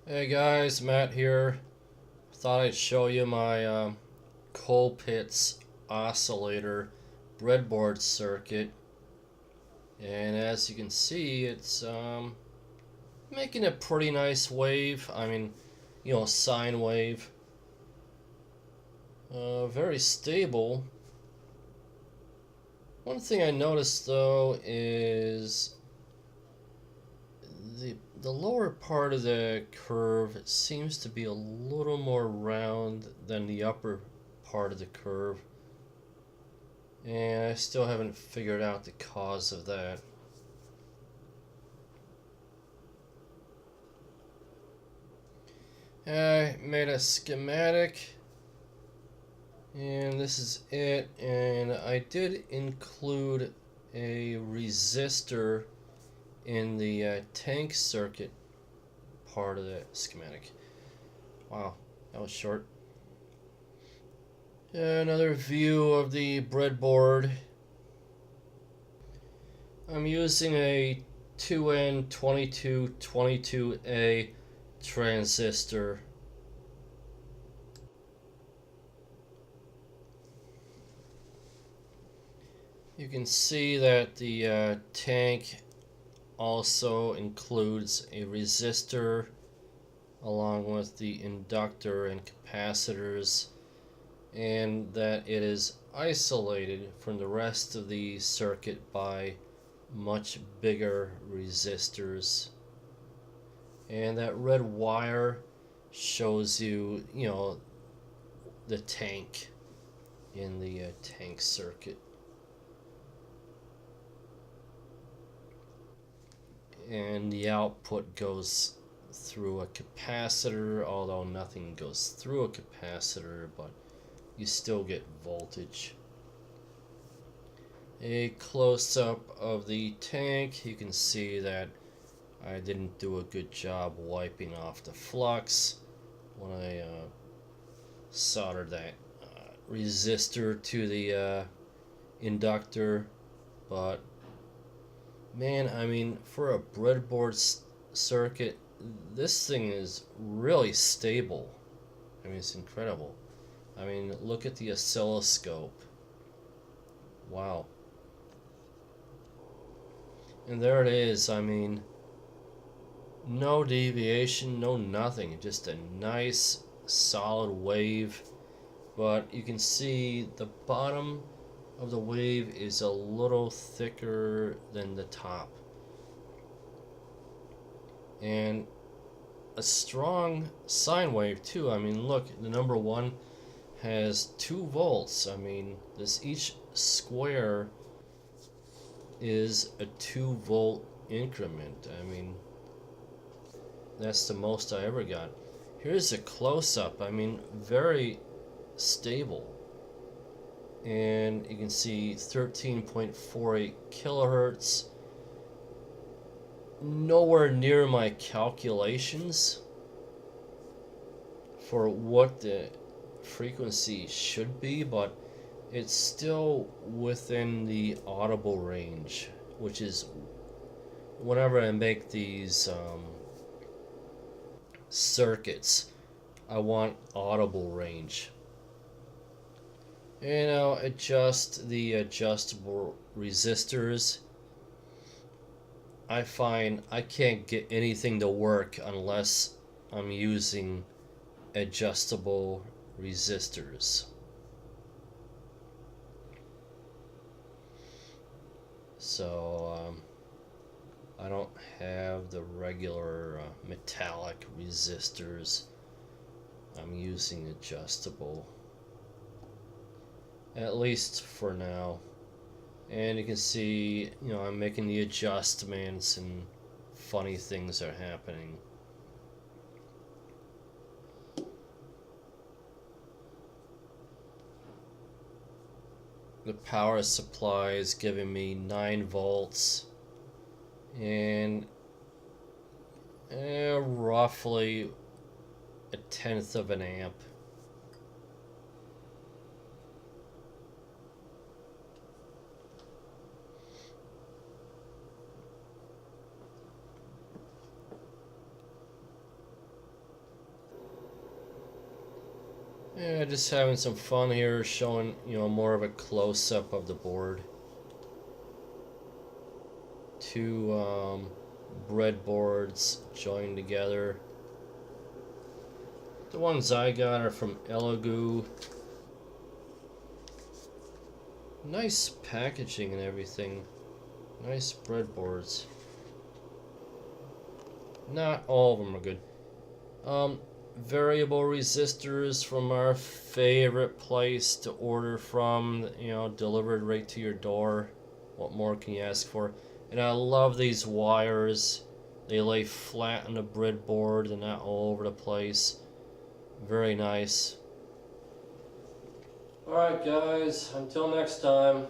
Hey guys, Matt here. Thought I'd show you my Colpitts Oscillator breadboard circuit, and as you can see, it's making a pretty nice wave. Sine wave. Very stable. One thing I noticed though is the lower part of the curve seems to be a little more round than the upper part of the curve, and I still haven't figured out the cause of that. I made a schematic, and this is it, and I did include a resistor in the tank circuit part of the schematic. Wow, that was short. Another view of the breadboard. I'm using a 2N2222A transistor. You can see that the tank also includes a resistor along with the inductor and capacitors, and that it is isolated from the rest of the circuit by much bigger resistors. And that red wire shows you, the tank in the tank circuit. And the output goes through a capacitor, although nothing goes through a capacitor, but you still get voltage. A close-up of the tank, you can see that I didn't do a good job wiping off the flux when I soldered that resistor to the inductor, but man, for a breadboard circuit, this thing is really stable. It's incredible. Look at the oscilloscope. Wow. And there it is. No deviation, no nothing. Just a nice, solid wave. But you can see the bottom of the wave is a little thicker than the top. And a strong sine wave too. Look, the number one has 2 volts. Each square is a 2-volt increment. That's the most I ever got. Here's a close-up. Very stable. And you can see 13.48 kilohertz. Nowhere near my calculations for what the frequency should be, but it's still within the audible range, which is whenever I make these circuits, I want audible range. And I'll adjust the adjustable resistors. I find I can't get anything to work unless I'm using adjustable resistors. So I don't have the regular metallic resistors. I'm using adjustable, at least for now. And you can see, I'm making the adjustments and funny things are happening. The power supply is giving me 9 volts and roughly a tenth of an amp. Yeah, just having some fun here, showing, more of a close-up of the board. Two breadboards joined together. The ones I got are from Elegoo. Nice packaging and everything. Nice breadboards. Not all of them are good. Variable resistors from our favorite place to order from, delivered right to your door. What more can you ask for? And I love these wires. They lay flat on the breadboard and not all over the place. Very nice. Alright guys, until next time.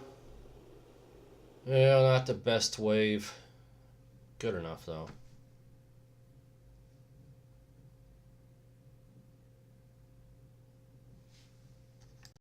Yeah, not the best wave. Good enough though.